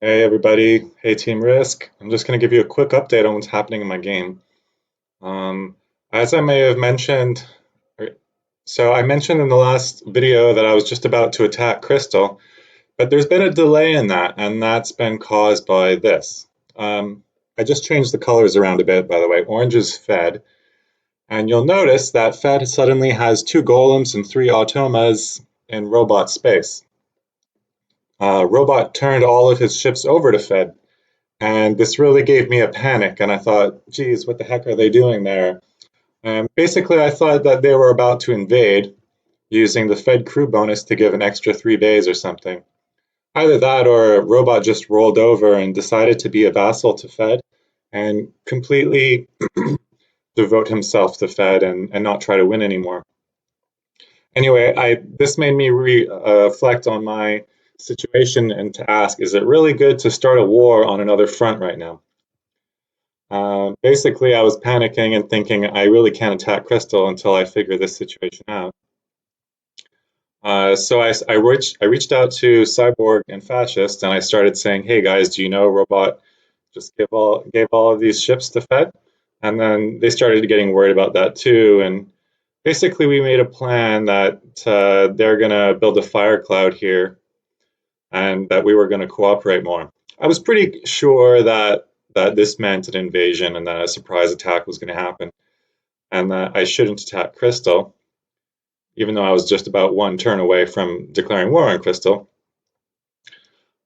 Hey everybody, hey Team Risk. I'm just going to give you a quick update on what's happening in my game. Um, as I may have mentioned, or- so I mentioned in the last video that I was just about to attack Crystal, but there's been a delay in that, and that's been caused by this. I just changed the colors around a bit, by the way. Orange is Fed, and you'll notice that Fed suddenly has two golems and three automas in robot space. Robot turned all of his ships over to Fed. And this really gave me a panic, and I thought, geez, what the heck are they doing there? And basically, I thought that they were about to invade using the Fed crew bonus to give an extra 3 days or something. Either that or a robot just rolled over and decided to be a vassal to Fed and completely devote himself to Fed and not try to win anymore. Anyway, this made me reflect on my situation and to ask, is it really good to start a war on another front right now? Basically, I was panicking and thinking I really can't attack Crystal until I figure this situation out. So I reached out to Cyborg and Fascist, and I started saying, "Hey guys, do you know Robot just gave all of these ships to Fed?" And then they started getting worried about that too. And basically, we made a plan that they're gonna build a fire cloud here, and that we were gonna cooperate more. I was pretty sure that this meant an invasion and that a surprise attack was going to happen, and that I shouldn't attack Crystal, even though I was just about one turn away from declaring war on Crystal.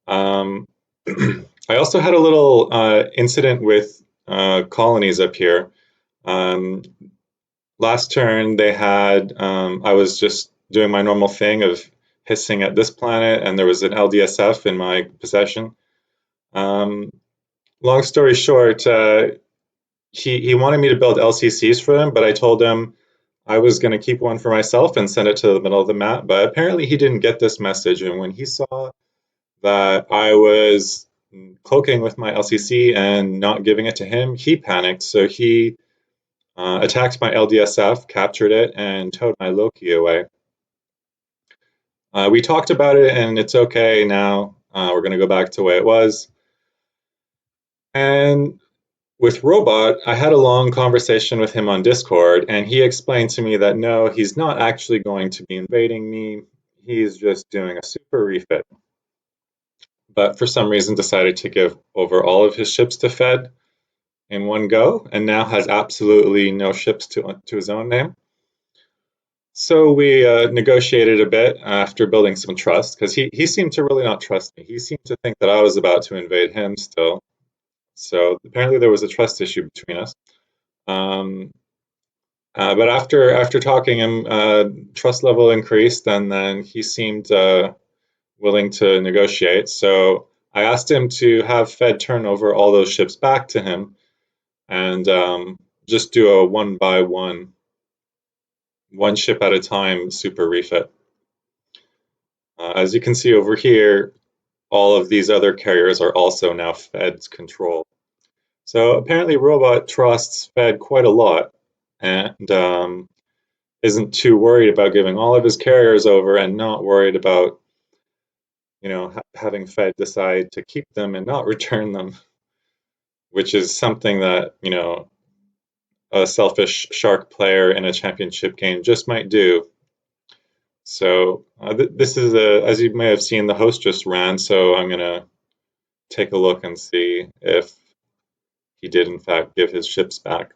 Um, I also had a little incident with colonies up here. Um, Last turn, I was just doing my normal thing of hissing at this planet, and there was an LDSF in my possession. Um, Long story short, he wanted me to build LCCs for him, but I told him I was going to keep one for myself and send it to the middle of the map. But apparently he didn't get this message, and when he saw that I was cloaking with my LCC and not giving it to him, he panicked. So he attacked my LDSF, captured it, and towed my Loki away. We talked about it, and it's okay now. We're going to go back to the way it was. And with Robot, I had a long conversation with him on Discord, and he explained to me that no, he's not actually going to be invading me. He's just doing a super refit. But for some reason decided to give over all of his ships to Fed in one go, and now has absolutely no ships to his own name. So we negotiated a bit after building some trust, because he seemed to really not trust me. He seemed to think that I was about to invade him still. So apparently there was a trust issue between us. Um, but after talking him, trust level increased, and then he seemed willing to negotiate. So I asked him to have Fed turn over all those ships back to him, and just do a one by one ship at a time super refit. As you can see over here, all of these other carriers are also now Fed's control. So apparently Robot trusts Fed quite a lot, and isn't too worried about giving all of his carriers over and not worried about, having Fed decide to keep them and not return them, which is something that, a selfish shark player in a championship game just might do. So this is as you may have seen, the host just ran, so I'm gonna take a look and see if he did in fact give his ships back.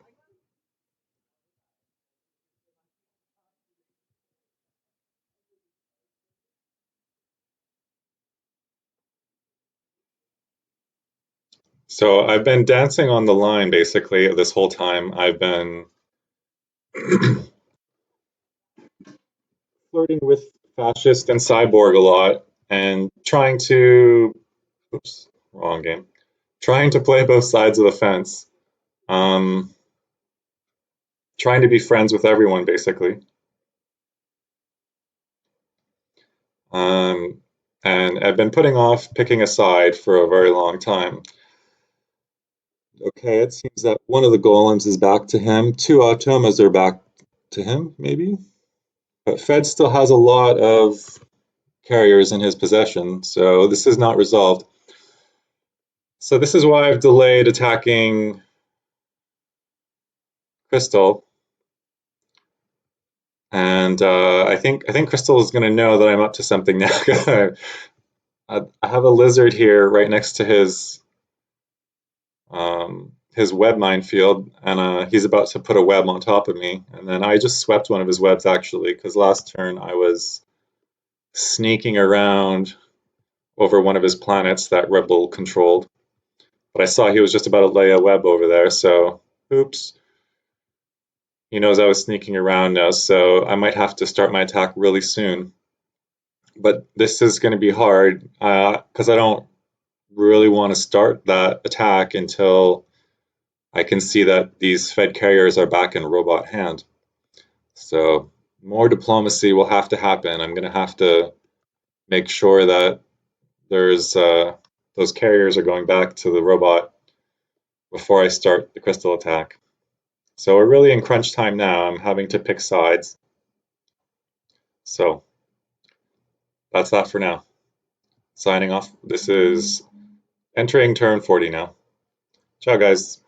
So I've been dancing on the line basically this whole time. I've been flirting with Fascist and Cyborg a lot and trying to, oops, wrong game, trying to play both sides of the fence, um, trying to be friends with everyone basically. Um, and I've been putting off picking a side for a very long time. Okay, it seems that one of the golems is back to him. Two automas are back to him, maybe? But Fed still has a lot of carriers in his possession, so this is not resolved. So this is why I've delayed attacking Crystal. And I think Crystal is going to know that I'm up to something now. I have a lizard here right next to his web minefield, and he's about to put a web on top of me. And then I just swept one of his webs actually, because last turn I was sneaking around over one of his planets that Rebel controlled. But I saw he was just about to lay a web over there, so oops. He knows I was sneaking around now, so I might have to start my attack really soon. But this is going to be hard because I don't really want to start that attack until I can see that these Fed carriers are back in robot hand. So more diplomacy will have to happen. I'm going to have to make sure that there's those carriers are going back to the robot before I start the crystal attack. So we're really in crunch time now. I'm having to pick sides. So that's that for now. Signing off. This is entering turn 40 now. Ciao, guys.